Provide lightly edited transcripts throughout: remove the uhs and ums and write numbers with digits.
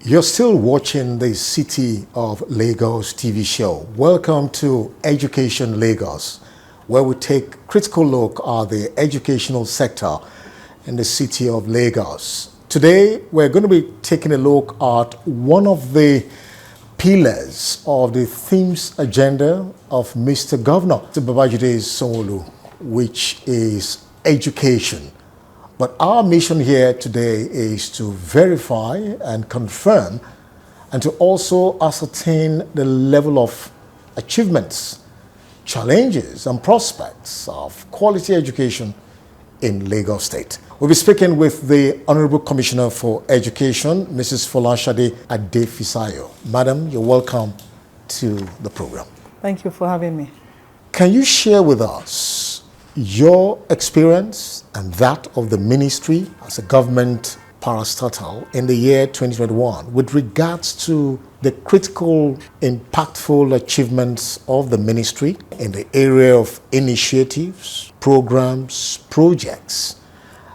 You're still watching the City of Lagos TV show. Welcome to Education Lagos, where we take critical look at the educational sector in the City of Lagos. Today, we're going to be taking a look at one of the pillars of the themes agenda of Mr. Governor Babajide Sanwo-Olu, which is education. But our mission here today is to verify and confirm and to also ascertain the level of achievements, challenges and prospects of quality education in Lagos State. We'll be speaking with the Honorable Commissioner for Education, Mrs. Folashade Adefisayo. Madam, you're welcome to the program. Thank you for having me. Can you share with us your experience and that of the ministry as a government parastatal in the year 2021 with regards to the critical, impactful achievements of the ministry in the area of initiatives, programs, projects,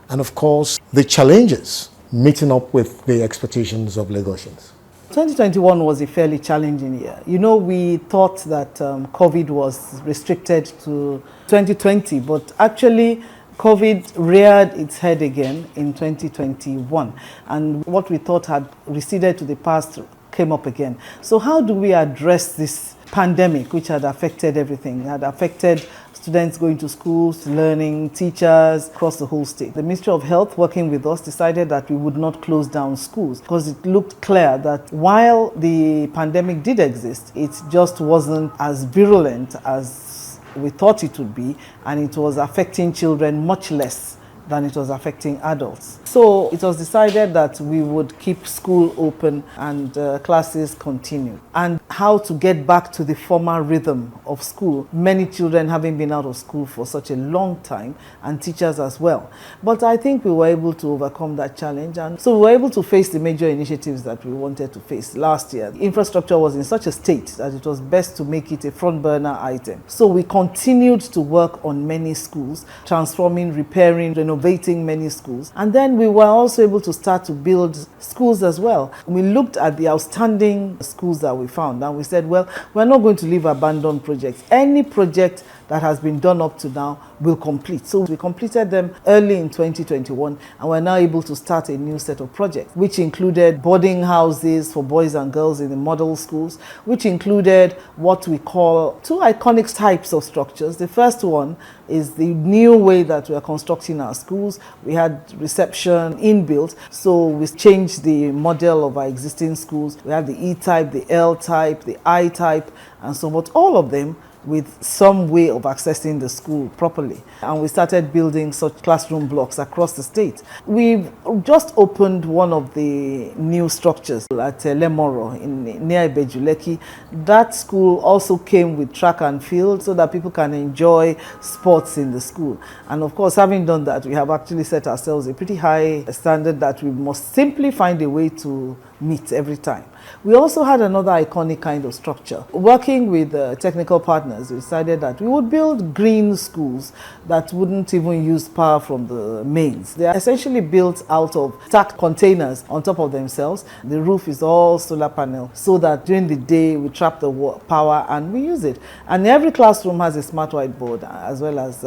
and of course, the challenges meeting up with the expectations of Lagosians? 2021 was a fairly challenging year. You know, we thought that COVID was restricted to 2020, but actually COVID reared its head again in 2021. And what we thought had receded to the past came up again. So how do we address this pandemic, which had affected everything? It had affected students going to schools, learning, teachers across the whole state. The Ministry of Health, working with us, decided that we would not close down schools because it looked clear that while the pandemic did exist, it just wasn't as virulent as we thought it would be, and it was affecting children much less than it was affecting adults. So it was decided that we would keep school open and classes continue. And how to get back to the former rhythm of school, many children having been out of school for such a long time, and teachers as well. But I think we were able to overcome that challenge, and so we were able to face the major initiatives that we wanted to face last year. Infrastructure was in such a state that it was best to make it a front burner item. So we continued to work on many schools, transforming, repairing, renovating many schools. And then we were also able to start to build schools as well. We looked at the outstanding schools that we found and we said, well, we're not going to leave abandoned projects. Any project that has been done up to now will complete. So we completed them early in 2021 and we're now able to start a new set of projects, which included boarding houses for boys and girls in the model schools, which included what we call two iconic types of structures. The first one is the new way that we are constructing our schools. We had reception inbuilt, so we changed the model of our existing schools. We have the E-type, the L-type, the I-type, and so forth, all of them with some way of accessing the school properly. And we started building such classroom blocks across the state. We've just opened one of the new structures at Lemoro near Ibejuleki. That school also came with track and field so that people can enjoy sports in the school. And of course, having done that, we have actually set ourselves a pretty high standard that we must simply find a way to meet every time. We also had another iconic kind of structure. Working with technical partners, we decided that we would build green schools that wouldn't even use power from the mains. They are essentially built out of stacked containers on top of themselves. The roof is all solar panel so that during the day we trap the power and we use it. And every classroom has a smart whiteboard as well as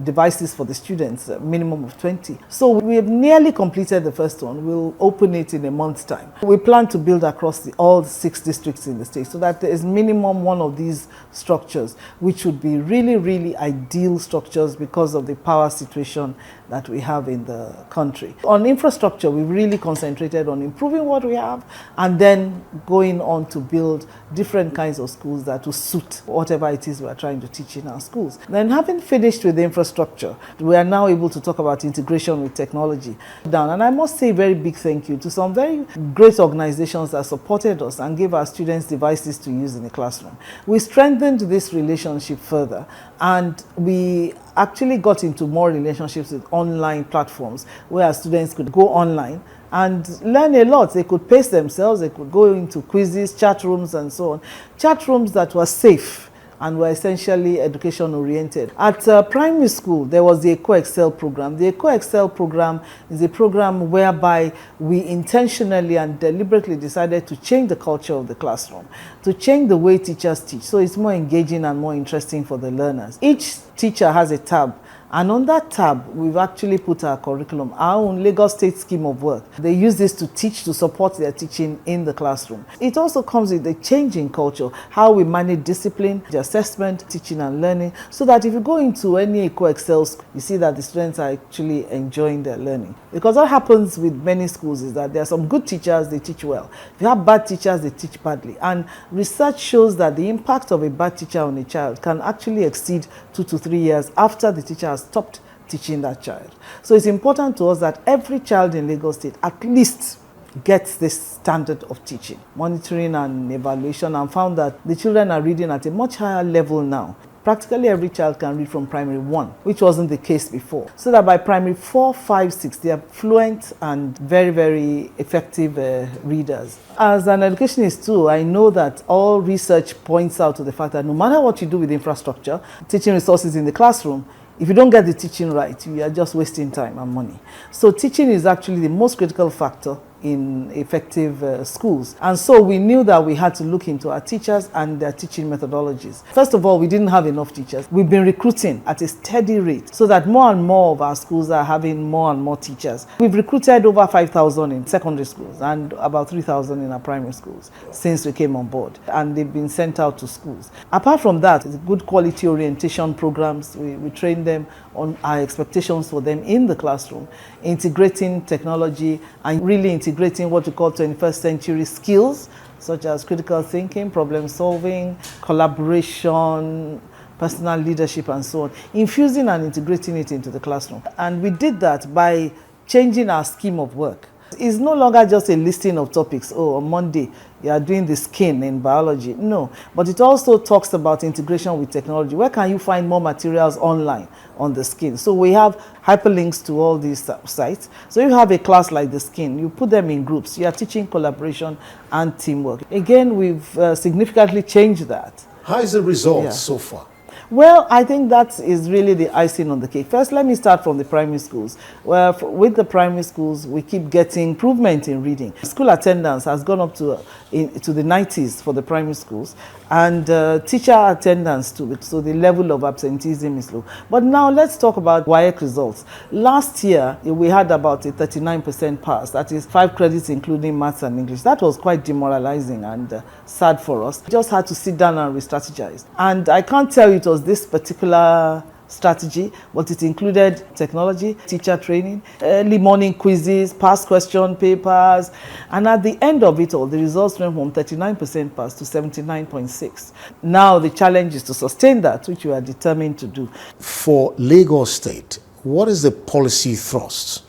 devices for the students, a minimum of 20. So we have nearly completed the first one. We'll open it in a month's time. We plan to build across all 6 districts in the state so that there is minimum one of these structures, which would be really, really ideal structures because of the power situation that we have in the country. On infrastructure, we really concentrated on improving what we have and then going on to build different kinds of schools that will suit whatever it is we are trying to teach in our schools. Then having finished with the infrastructure, we are now able to talk about integration with technology. And I must say a very big thank you to some very great organizations that supported us and gave our students devices to use in the classroom. We strengthened this relationship further and we actually got into more relationships with online platforms where our students could go online and learn a lot. They could pace themselves, they could go into quizzes, chat rooms and so on. Chat rooms that were safe and were essentially education oriented. At primary school, there was the Eco-Excel program. The Eco-Excel program is a program whereby we intentionally and deliberately decided to change the culture of the classroom, to change the way teachers teach, so it's more engaging and more interesting for the learners. Each teacher has a tab, and on that tab, we've actually put our curriculum, our own Lagos State scheme of work. They use this to teach, to support their teaching in the classroom. It also comes with a change in culture, how we manage discipline, the assessment, teaching and learning, so that if you go into any Eco-Excel school, you see that the students are actually enjoying their learning. Because what happens with many schools is that there are some good teachers, they teach well. If you have bad teachers, they teach badly. And research shows that the impact of a bad teacher on a child can actually exceed 2 to 3 years after the teacher has stopped teaching that child. So it's important to us that every child in Lagos State at least gets this standard of teaching, monitoring and evaluation, and found that the children are reading at a much higher level now. Practically every child can read from primary 1, which wasn't the case before. So that by primary 4, 5, 6, they are fluent and very, very effective readers. As an educationist too, I know that all research points out to the fact that no matter what you do with infrastructure, teaching resources in the classroom, if you don't get the teaching right, you are just wasting time and money. So teaching is actually the most critical factor in effective schools. And so we knew that we had to look into our teachers and their teaching methodologies. First of all, we didn't have enough teachers. We've been recruiting at a steady rate so that more and more of our schools are having more and more teachers. We've recruited over 5,000 in secondary schools and about 3,000 in our primary schools since we came on board, and they've been sent out to schools. Apart from that, good quality orientation programs. We train them on our expectations for them in the classroom, integrating technology and really integrating what we call 21st century skills, such as critical thinking, problem solving, collaboration, personal leadership, and so on, infusing and integrating it into the classroom. And we did that by changing our scheme of work. It's no longer just a listing of topics. Oh, on Monday, you are doing the skin in biology. No, but it also talks about integration with technology. Where can you find more materials online on the skin? So we have hyperlinks to all these sites. So you have a class like the skin, you put them in groups. You are teaching collaboration and teamwork. Again, we've significantly changed that. How is the result so far? Well, I think that is really the icing on the cake. First, let me start from the primary schools. Well, with the primary schools, we keep getting improvement in reading. School attendance has gone up to the 90s for the primary schools, and teacher attendance too, so the level of absenteeism is low. But now let's talk about WAEC results. Last year, we had about a 39% pass, that is 5 credits including maths and English. That was quite demoralizing and sad for us. We just had to sit down and re-strategize. And I can't tell you it was this particular strategy, but it included technology, teacher training, early morning quizzes, past question papers, and at the end of it all, the results went from 39% pass to 79.6. Now the challenge is to sustain that, which we are determined to do. For Lagos State, what is the policy thrust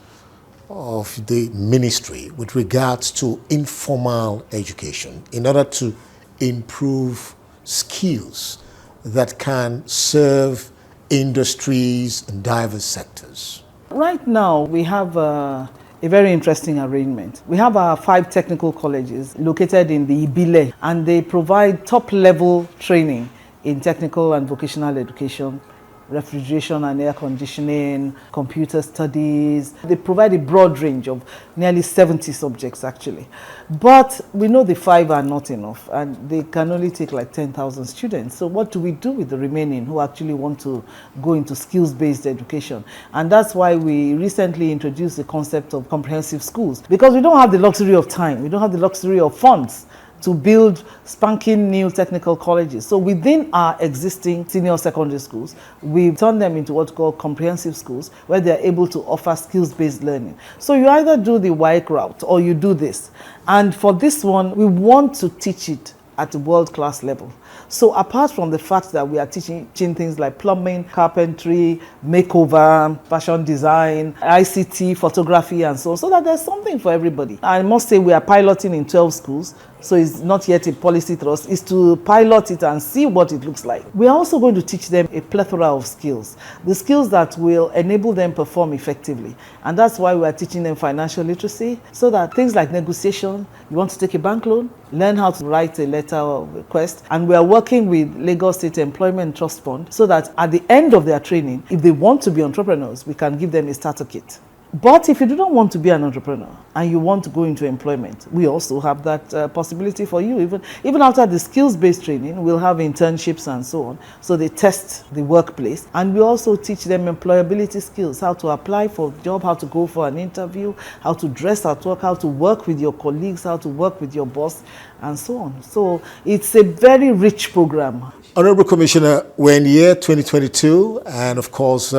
of the ministry with regards to informal education in order to improve skills that can serve industries and diverse sectors? Right now, we have a very interesting arrangement. We have our 5 technical colleges located in the Ibile, and they provide top-level training in technical and vocational education, refrigeration and air conditioning, computer studies. They provide a broad range of nearly 70 subjects actually. But we know the 5 are not enough, and they can only take like 10,000 students. So what do we do with the remaining who actually want to go into skills-based education? And that's why we recently introduced the concept of comprehensive schools, because we don't have the luxury of time, we don't have the luxury of funds to build spanking new technical colleges. So within our existing senior secondary schools, we've turned them into what's called comprehensive schools, where they're able to offer skills-based learning. So you either do the WAEC route or you do this. And for this one, we want to teach it at a world-class level. So apart from the fact that we are teaching things like plumbing, carpentry, makeover, fashion design, ICT, photography, and so on, so that there's something for everybody. I must say we are piloting in 12 schools So it's not yet a policy thrust, is to pilot it and see what it looks like. We are also going to teach them a plethora of skills, the skills that will enable them perform effectively. And that's why we are teaching them financial literacy, so that things like negotiation, you want to take a bank loan, learn how to write a letter of request. And we are working with Lagos State Employment Trust Fund so that at the end of their training, if they want to be entrepreneurs, we can give them a starter kit. But if you do not want to be an entrepreneur and you want to go into employment, we also have that possibility for you. Even after the skills-based training, we'll have internships and so on. So they test the workplace. And we also teach them employability skills, how to apply for a job, how to go for an interview, how to dress at work, how to work with your colleagues, how to work with your boss, and so on. So it's a very rich program. Honorable Commissioner, we're in the year 2022, and of course,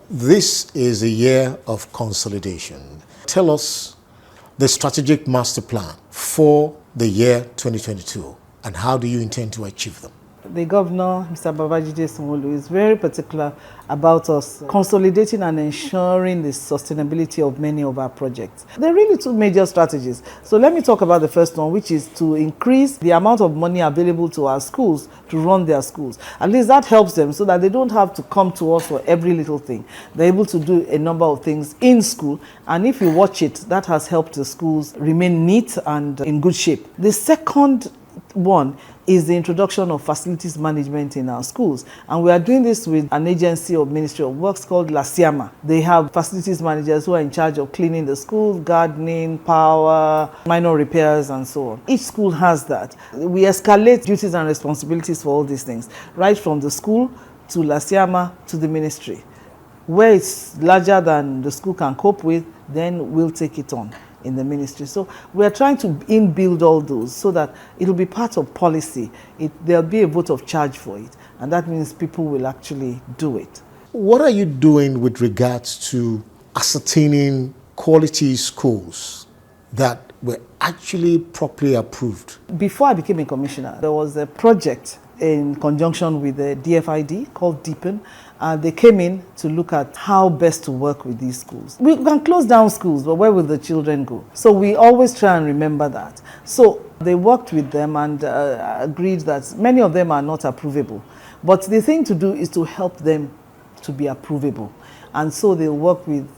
this is a year of consolidation. Tell us the strategic master plan for the year 2022, and how do you intend to achieve them? The governor, Mr. Babajide Sanwo-Olu, is very particular about us consolidating and ensuring the sustainability of many of our projects. There are really two major strategies. So let me talk about the first one, which is to increase the amount of money available to our schools to run their schools. At least that helps them so that they don't have to come to us for every little thing. They're able to do a number of things in school. And if you watch it, that has helped the schools remain neat and in good shape. The second one is the introduction of facilities management in our schools. And we are doing this with an agency of Ministry of Works called LASIAMA. They have facilities managers who are in charge of cleaning the schools, gardening, power, minor repairs, and so on. Each school has that. We escalate duties and responsibilities for all these things, right from the school to LASIAMA to the ministry. Where it's larger than the school can cope with, then we'll take it on in the ministry. So we are trying to inbuild all those so that it'll be part of policy. There'll be a vote of charge for it, and that means people will actually do it. What are you doing with regards to ascertaining quality schools that were actually properly approved? Before I became a commissioner, there was a project in conjunction with the DFID called Deepen. They came in to look at how best to work with these schools. We can close down schools, but where will the children go? So we always try and remember that. So they worked with them and agreed that many of them are not approvable. But the thing to do is to help them to be approvable. And so they work with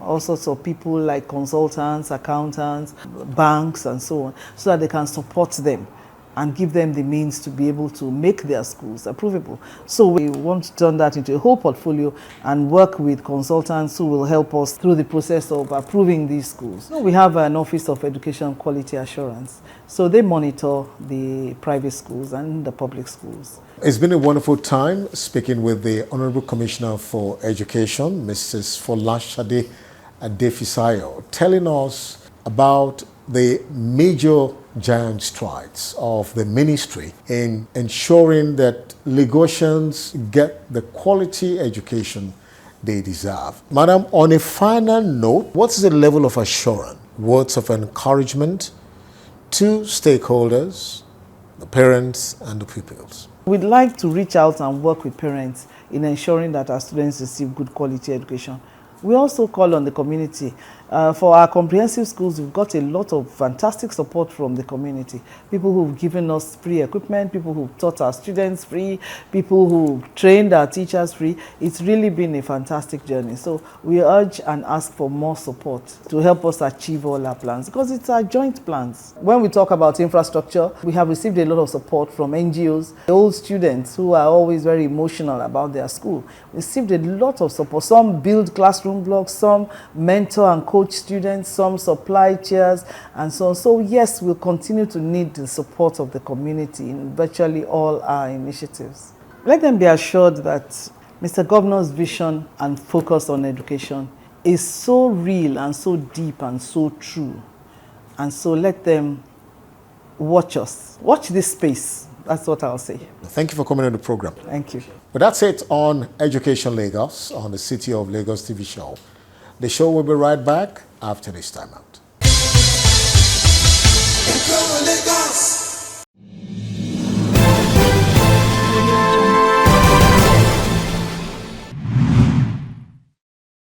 all sorts of people like consultants, accountants, banks, and so on, so that they can support them and give them the means to be able to make their schools approvable. So we want to turn that into a whole portfolio and work with consultants who will help us through the process of approving these schools. So we have an Office of Education Quality Assurance. So they monitor the private schools and the public schools. It's been a wonderful time speaking with the Honorable Commissioner for Education, Mrs. Folashade Adefisayo, telling us about the major giant strides of the ministry in ensuring that Lagosians get the quality education they deserve. Madam, on a final note, what's the level of assurance, words of encouragement to stakeholders, the parents and the pupils? We'd like to reach out and work with parents in ensuring that our students receive good quality education. We also call on the community. For our comprehensive schools, we've got a lot of fantastic support from the community. People who've given us free equipment, people who've taught our students free, people who've trained our teachers free. It's really been a fantastic journey. So we urge and ask for more support to help us achieve all our plans, because it's our joint plans. When we talk about infrastructure, we have received a lot of support from NGOs. The old students who are always very emotional about their school received a lot of support. Some build classroom blocks, some mentor and coach students, some supply chairs, and so on. So yes, we'll continue to need the support of the community in virtually all our initiatives. Let them be assured that Mr. Governor's vision and focus on education is so real and so deep and so true. And so let them watch us. Watch this space. That's what I'll say. Thank you for coming on the program. Thank you. But that's it on Education Lagos on the City of Lagos TV show. The show will be right back after this time out.